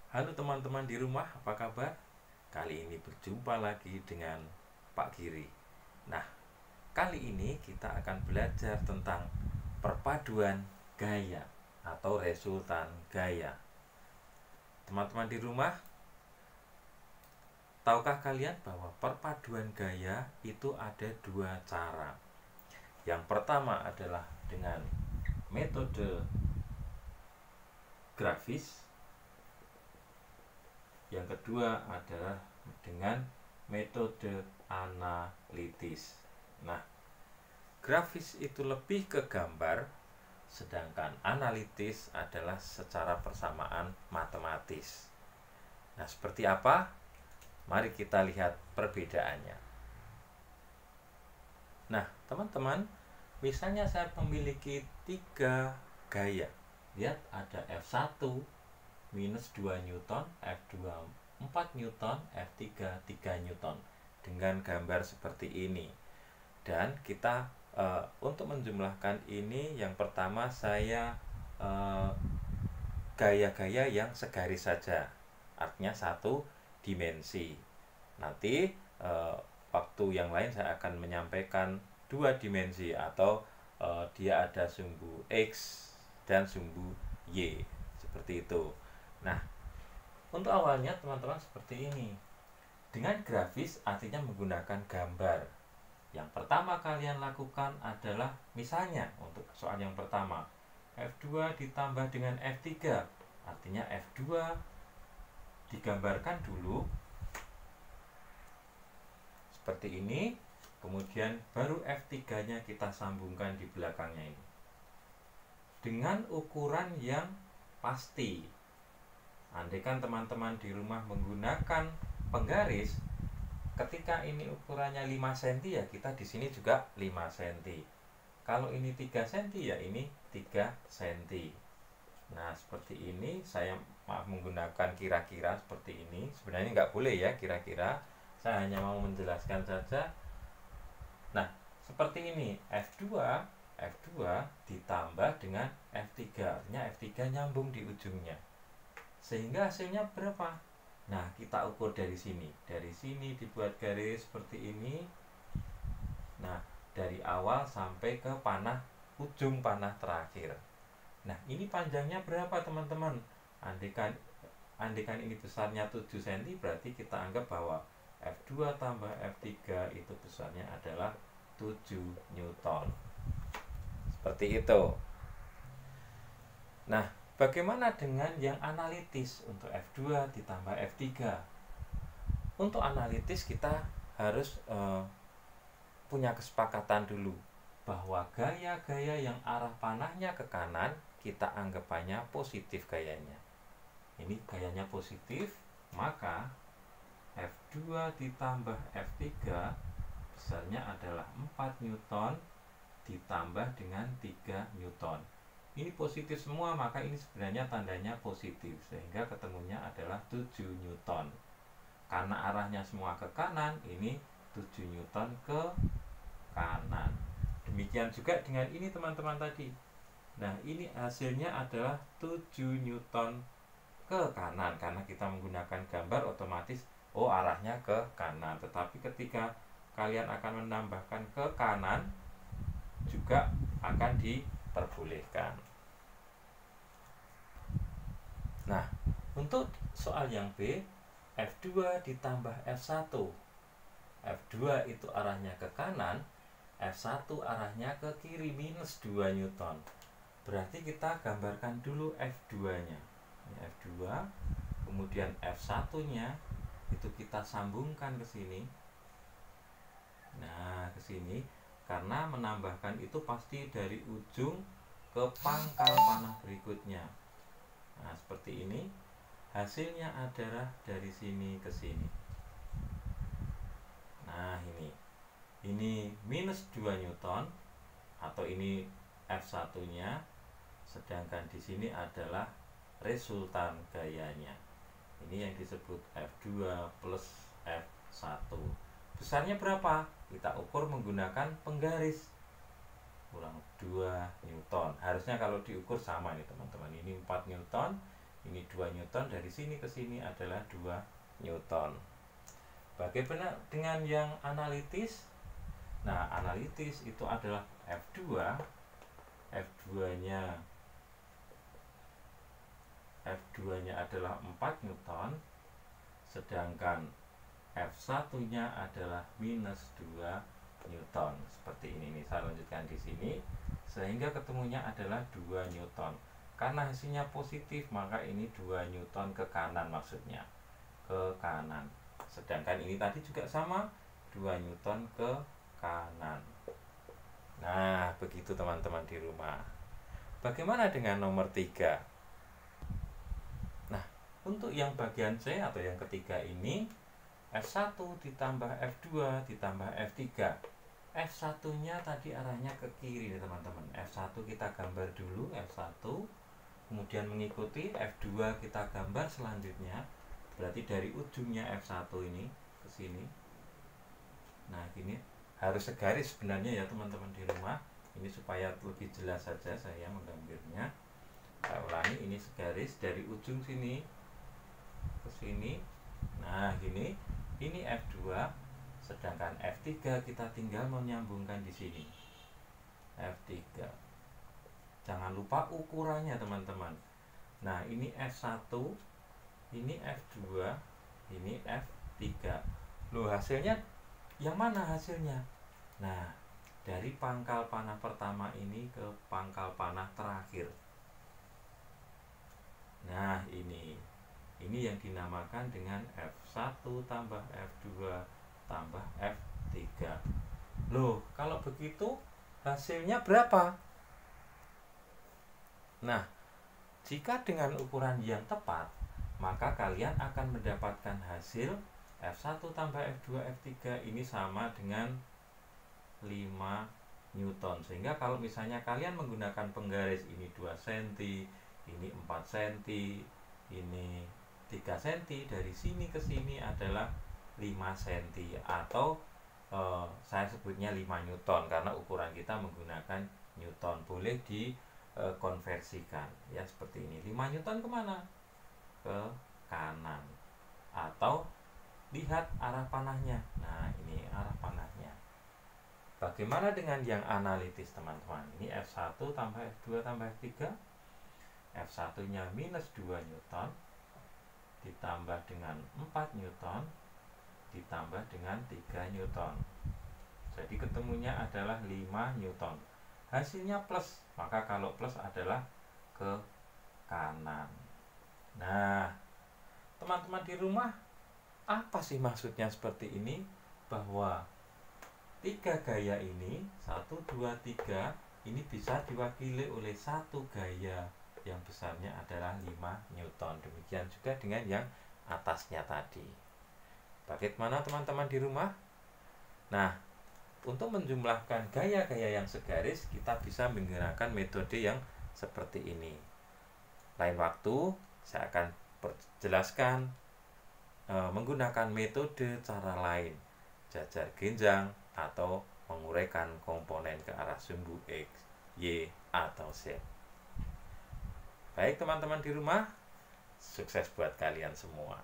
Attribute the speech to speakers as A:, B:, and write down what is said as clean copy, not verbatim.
A: Halo teman-teman di rumah, apa kabar? Kali ini berjumpa lagi dengan Pak Giri. Nah, kali ini kita akan belajar tentang perpaduan gaya atau resultan gaya. Teman-teman di rumah, tahukah kalian bahwa perpaduan gaya itu ada dua cara? Yang pertama adalah dengan metode grafis. Yang kedua adalah dengan metode analitis. Nah, grafis itu lebih ke gambar, sedangkan analitis adalah secara persamaan matematis. Nah, seperti apa? Mari kita lihat perbedaannya. Nah, teman-teman, misalnya saya memiliki 3 gaya. Lihat, ada F1 minus 2 Newton, F2 4 Newton, F3 3 Newton dengan gambar seperti ini. Dan kita untuk menjumlahkan ini, yang pertama saya gaya-gaya yang segaris saja, artinya satu dimensi. Nanti waktu yang lain saya akan menyampaikan 2 dimensi atau dia ada sumbu X dan sumbu Y, seperti itu. Nah, untuk awalnya teman-teman seperti ini. Dengan grafis artinya menggunakan gambar. Yang pertama kalian lakukan adalah, misalnya untuk soal yang pertama, F2 ditambah dengan F3. Artinya F2 digambarkan dulu seperti ini, kemudian baru F3-nya kita sambungkan di belakangnya ini. Dengan ukuran yang pasti. Andaikan teman-teman di rumah menggunakan penggaris, ketika ini ukurannya 5 cm ya kita di sini juga 5 cm. Kalau ini 3 cm ya ini 3 cm. Nah, seperti ini saya menggunakan kira-kira seperti ini. Sebenarnya nggak boleh ya kira-kira. Saya hanya mau menjelaskan saja. Nah, seperti ini. F2 ditambah dengan F3. Artinya F3 nyambung di ujungnya. Sehingga hasilnya berapa? Nah, kita ukur dari sini. Dari sini dibuat garis seperti ini. Nah, dari awal sampai ke ujung panah terakhir. Nah, ini panjangnya berapa teman-teman? Andaikan ini besarnya 7 cm, berarti kita anggap bahwa F2 tambah F3 itu besarnya adalah 7 Newton. Seperti itu. Nah, bagaimana dengan yang analitis untuk F2 ditambah F3? Untuk analitis kita harus punya kesepakatan dulu bahwa gaya-gaya yang arah panahnya ke kanan kita anggapannya positif gayanya. Ini gayanya positif, maka F2 ditambah F3 besarnya adalah 4 Newton ditambah dengan 3 Newton. Ini positif semua, maka ini sebenarnya tandanya positif, sehingga ketemunya adalah 7 Newton. Karena arahnya semua ke kanan, ini 7 Newton ke kanan. Demikian juga dengan ini teman-teman tadi. Nah, ini hasilnya adalah 7 Newton ke kanan. Karena kita menggunakan gambar, otomatis arahnya ke kanan. Tetapi ketika kalian akan menambahkan ke kanan, juga akan diperbolehkan. Nah, untuk soal yang B, F2 ditambah F1. F2 itu arahnya ke kanan, F1 arahnya ke kiri, minus 2 Newton. Berarti kita gambarkan dulu F2-nya. Ini F2, kemudian F1-nya itu kita sambungkan ke sini. Nah, ke sini, karena menambahkan itu pasti dari ujung ke pangkal panah berikutnya. Nah, seperti ini. Hasilnya adalah dari sini ke sini. Nah, ini minus 2 Newton, atau ini F1-nya, sedangkan di sini adalah resultan gayanya. Ini yang disebut F2 plus F1. Besarnya berapa? Kita ukur menggunakan penggaris. Ulang 2 Newton. Harusnya kalau diukur sama nih teman-teman. Ini 4 Newton, Ini 2 Newton, dari sini ke sini adalah 2 Newton. Bagaimana dengan yang analitis? Nah, analitis itu adalah F2. F2-nya adalah 4 Newton, sedangkan F1-nya adalah minus 2 Newton. Seperti ini nih, saya lanjutkan di sini sehingga ketemunya adalah 2 Newton. Karena hasilnya positif, maka ini 2 Newton ke kanan, maksudnya ke kanan. Sedangkan ini tadi juga sama, 2 Newton ke kanan. Nah, begitu teman-teman di rumah. Bagaimana dengan nomor 3? Nah, untuk yang bagian C atau yang ketiga ini, F1 ditambah F2 ditambah F3. F1-nya tadi arahnya ke kiri nih teman-teman. F1 kita gambar dulu, F1. Kemudian mengikuti F2 kita gambar selanjutnya. Berarti dari ujungnya F1 ini ke sini. Nah, gini harus segaris sebenarnya ya teman-teman di rumah. Ini supaya lebih jelas saja saya menggambarnya. Saya ulangi, ini segaris dari ujung sini ke sini. Nah, gini. Ini F2, sedangkan F3 kita tinggal menyambungkan di sini. F3. Jangan lupa ukurannya, teman-teman. Nah, ini F1, ini F2, ini F3. Loh, hasilnya yang mana hasilnya? Nah, dari pangkal panah pertama ini ke pangkal panah terakhir. Nah, ini yang dinamakan dengan F1 tambah F2 tambah F3. Loh, kalau begitu hasilnya berapa? Nah, jika dengan ukuran yang tepat, maka kalian akan mendapatkan hasil F1 tambah F2 F3 ini sama dengan 5 Newton. Sehingga kalau misalnya kalian menggunakan penggaris, ini 2 cm, ini 4 cm, ini 3 cm, dari sini ke sini adalah 5 cm, atau saya sebutnya 5 Newton karena ukuran kita menggunakan Newton. Boleh dikonversikan ya seperti ini. 5 Newton kemana? Ke kanan. Atau lihat arah panahnya. Nah, ini arah panahnya. Bagaimana dengan yang analitis, teman-teman? Ini F1 tambah F2 tambah F3. F1-nya minus 2 Newton ditambah dengan 4 Newton ditambah dengan 3 Newton. Jadi ketemunya adalah 5 Newton. Hasilnya plus, maka kalau plus adalah ke kanan. Nah, teman-teman di rumah, apa sih maksudnya seperti ini? Bahwa 3 gaya ini, 1, 2, 3, ini bisa diwakili oleh satu gaya yang besarnya adalah 5 Newton. Demikian juga dengan yang atasnya tadi. Bagaimana teman-teman di rumah? Nah, untuk menjumlahkan gaya-gaya yang segaris, kita bisa menggunakan metode yang seperti ini. Lain waktu, saya akan jelaskan menggunakan metode cara lain, jajar genjang atau menguraikan komponen ke arah sumbu X, Y, atau Z. Baik teman-teman di rumah, sukses buat kalian semua.